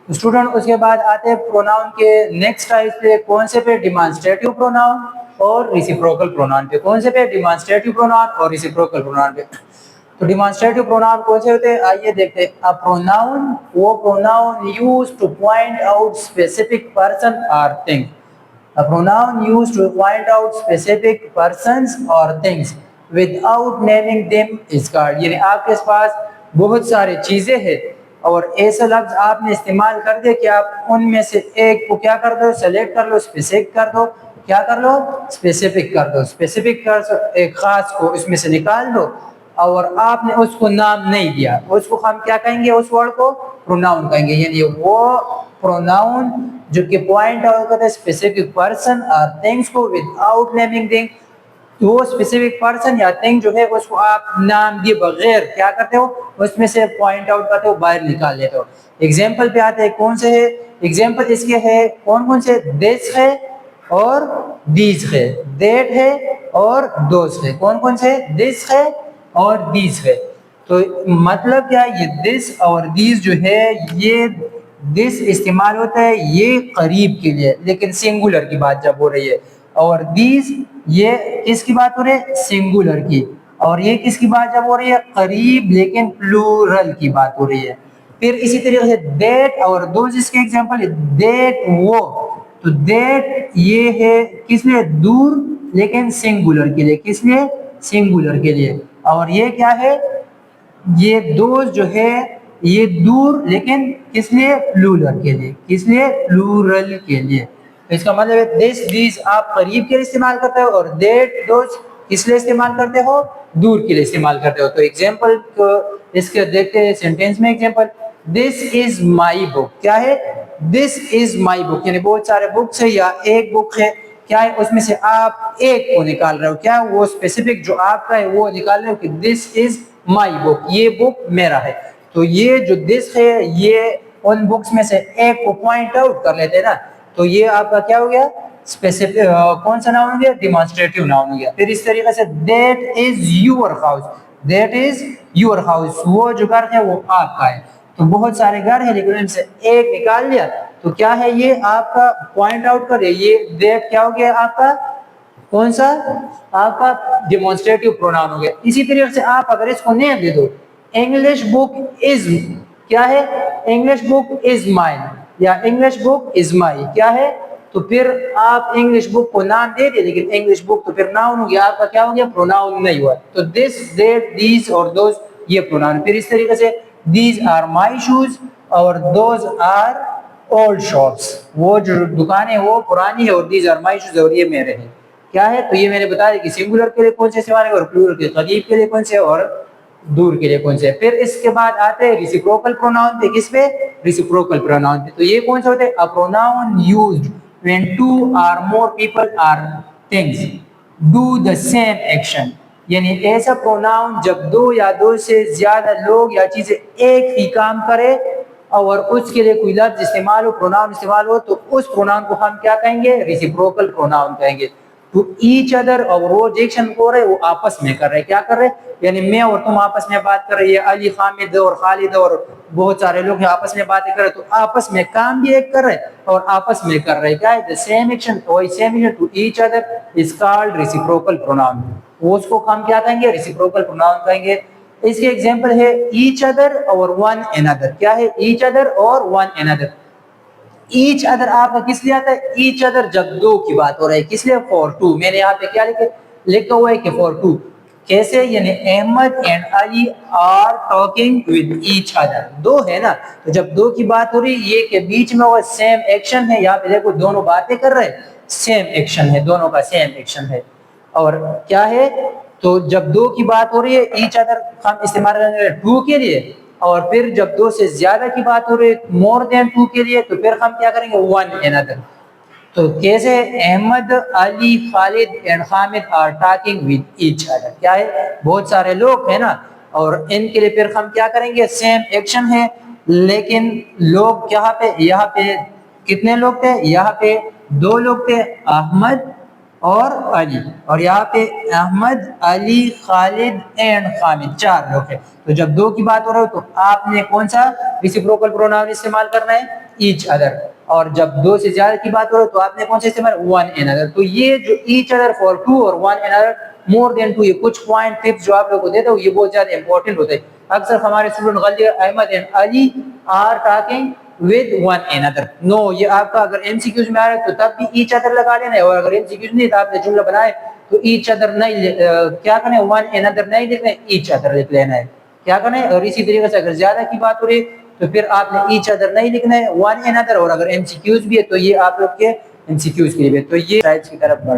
Student उसके बाद आते हैं प्रोनाउन के नेक्स्ट टाइप पे, कौन से पे, डिमॉन्स्ट्रेटिव प्रोनाउन और रेसिप्रोकल प्रोनाउन पे। कौन से पे, डिमॉन्स्ट्रेटिव प्रोनाउन और रेसिप्रोकल प्रोनाउन पे। तो डिमॉन्स्ट्रेटिव प्रोनाउन कौन से होते हैं, आइए देखते हैं। अ प्रोनाउन, वो pronoun used two point out specific person और thing. A pronoun used to point out specific persons or things without naming them is called। यानी आपके पास बहुत सारी चीजें हैं और ऐसा लफ्ज आपने इस्तेमाल कर दिया कि आप उनमें से एक को क्या कर दो, सेलेक्ट कर लो, स्पेसिफिक कर दो, क्या कर लो, स्पेसिफिक कर दो, स्पेसिफिक कर एक खास को इसमें से निकाल दो और आपने उसको नाम नहीं दिया, उसको हम क्या कहेंगे, उस वर्ड को प्रोनाउन कहेंगे। यानी वो प्रोनाउन जो कि पॉइंट आउट करता है स्पेसिफिक पर्सन और थिंग्स को विदाउट नेमिंग देम, वो स्पेसिफिक पर्सन या थिंग जो है उसको आप नाम दिए बगैर क्या करते हो, उसमें से पॉइंट आउट करते हो, बाहर निकाल लेते हो। एग्जाम्पल पे आते हैं, कौन से है एग्जाम्पल इसके है, कौन कौन से, दिस है और दीज है, दैट है और दोस है। कौन कौन से, दिस है और दीज है। तो मतलब क्या है, ये दिस और दीज जो है, ये दिस इस्तेमाल होता है ये करीब के लिए, लेकिन सिंगुलर की बात जब हो रही है, और दीज ये किसकी बात हो रही है, सिंगुलर की, और ये किसकी बात जब हो रही है, करीब लेकिन प्लूरल की बात हो रही है। फिर इसी तरीके से दैट और दोज इसके एग्जांपल है, दैट वो, तो दैट ये है किस लिए, दूर लेकिन सिंगुलर के लिए, किस लिए, सिंगुलर के लिए। और ये क्या है, ये दोज जो है ये दूर लेकिन किस लिए, प्लूरल के लिए, किस लिए, प्लूरल के लिए। तो इसका मतलब है दिस दीज आप करीब के लिए इस्तेमाल करते हो और दैट दोज किस लिए इस्तेमाल करते हो, दूर के लिए इस्तेमाल करते हो। तो एग्जांपल इसके देखते हैं सेंटेंस में example, this is my book, क्या है, दिस इज माई बुक, यानी बहुत सारे बुक्स है या एक बुक है, क्या है, उसमें से आप एक को निकाल रहे हो, क्या वो स्पेसिफिक जो आपका है वो निकाल रहे हो कि दिस इज माई बुक, ये बुक मेरा है। तो ये जो दिस है ये उन बुक्स में से एक को पॉइंट आउट कर लेते हैं ना, तो ये आपका क्या हो गया, स्पेसिफिक कौन सा नाउन हो गया, डिमॉन्स्ट्रेटिव नाउन हो गया। फिर इस तरीके say that is your house, that is your house, वो जो घर है वो आपका है। तो बहुत सारे घर है लेकिन उनसे एक निकाल लिया, तो क्या है, ये आपका पॉइंट आउट करे, ये दैट क्या हो गया आपका, कौन सा, आपका डिमॉन्स्ट्रेटिव प्रोनाउन हो गया। इसी तरीके से आप अगर इसको नेम दे दो, इंग्लिश बुक इज, क्या है, इंग्लिश बुक इज माइन या इंग्लिश बुक इज माई, क्या है, तो फिर आप इंग्लिश बुक को नाम दे दिए लेकिन इंग्लिश बुक तो फिर नाउन हो गया, आपका क्या हो गया, प्रोनाउन नहीं हुआ। तो दिस, दैट, दीज और दोज ये प्रोनाउन। फिर इस तरीके से दीज आर माई शूज और दोज आर ओल्ड शॉप्स, वो जो दुकानें वो पुरानी है और दीज आर माई शूज और ये मेरे हैं, क्या है। तो ये मैंने बताया कि सिंगुलर के लिए कौन से इस्तेमाल है और प्लूरल के करीब के लिए कौन से और दूर के लिए कौन से। फिर इसके बाद आते हैं रेसिप्रोकल प्रोनाउन पे, किस पे, रेसिप्रोकल प्रोनाउन पे। तो ये कौन से होते हैं, a pronoun used when two or more people or things do the same action, यानी ऐसा प्रोनाउन जब दो या दो से ज्यादा लोग या चीजें एक ही काम करे और उसके लिए कोई लफ्ज इस्तेमाल हो, प्रोनाउन इस्तेमाल हो, तो उस प्रोनाउन को हम क्या कहेंगे, रेसिप्रोकल प्रोनाउन कहेंगे। टू ईच अदर, और वो रिएक्शन हो रहे वो आपस में कर रहे, क्या कर रहे, यानी मैं और तुम आपस में बात कर रही है, अली हामिद और खालिद और बहुत सारे लोग आपस में बातें कर रहे, तो आपस में काम भी एक कर रहे और आपस में कर रहे, क्या है, द सेम एक्शन, वही same action to each other is called reciprocal pronoun. वो उसको हम क्या कहेंगे, रेसिप्रोकल प्रोनाउन कहेंगे। इसके एग्जांपल है ईच अदर और वन अनदर, क्या है, ईच अदर और वन अनदर। ईच अदर आपका किस लिए आता है, ईच अदर जब दो की बात हो रही है, किस लिए, फॉर टू। मैंने यहाँ पे क्या लिखा हुआ है कि फॉर टू, कैसे, यानी Ahmad and Ali are talking with each other, दो है ना, तो जब दो की बात हो रही है ये के बीच में वो सेम एक्शन है, यहाँ पे देखो दोनों बातें कर रहे हैं, सेम एक्शन है, दोनों का सेम एक्शन है। और क्या है, तो जब दो की बात हो रही है ईच अदर हम इस्तेमाल करेंगे टू के लिए, और फिर जब दो से ज्यादा की बात हो रही है मोर देन टू के लिए, तो फिर हम क्या करेंगे, वन अनदर। तो कैसे, Ahmad Ali Khalid and Hamid are talking with each other, क्या है, बहुत सारे लोग हैं ना, और इनके लिए फिर हम क्या करेंगे, सेम एक्शन है, लेकिन लोग यहाँ पे कितने लोग थे, यहाँ पे दो लोग थे, अहमद और अली, और यहाँ पे अहमद अली खालिद एंड हामिद चार लोग हैं। तो जब दो की बात हो रही हो तो आपने कौन सा रेसिप्रोकल प्रोनाउन इस्तेमाल करना है, ایچ ادر. اور جب دو سے زیادہ کی بات کرو تو آپ نے کون سے استعمال ون این ادر. تو یہ جو ایچ ادر فار ٹو اور one N other more than two, یہ کچھ پوائنٹ ٹپس جو آپ لوگوں کو دیتا ہوں یہ بہت زیادہ امپورٹنٹ ہوتے ہیں. اکثر ہمارے اسٹوڈنٹ غلطی Ahmed and Ali are talking with one N ادر. نو, یہ آپ کا اگر ایم سی کیوز میں آ رہا ہے تو تب بھی ایچ ادر لگا لینا ہے, اور اگر ایم سی کیوز نہیں تو آپ نے جملہ بنائے تو ایچ ادر نہیں کیا کرنا ہے, ون این ادر نہیں لکھنا ہے, ایچ ادر لکھ لینا ہے. کیا کرنا ہے, اور اسی طریقے سے اگر زیادہ کی بات ہو رہی ہے تو پھر آپ نے ایچ ادر نہیں لکھنا ہے, ون این ادر. اور اگر ایم سی کیوز بھی ہے تو یہ آپ لوگ کے ایم سی کیوز کے لیے. تو یہ ٹائپس کی طرف بڑھ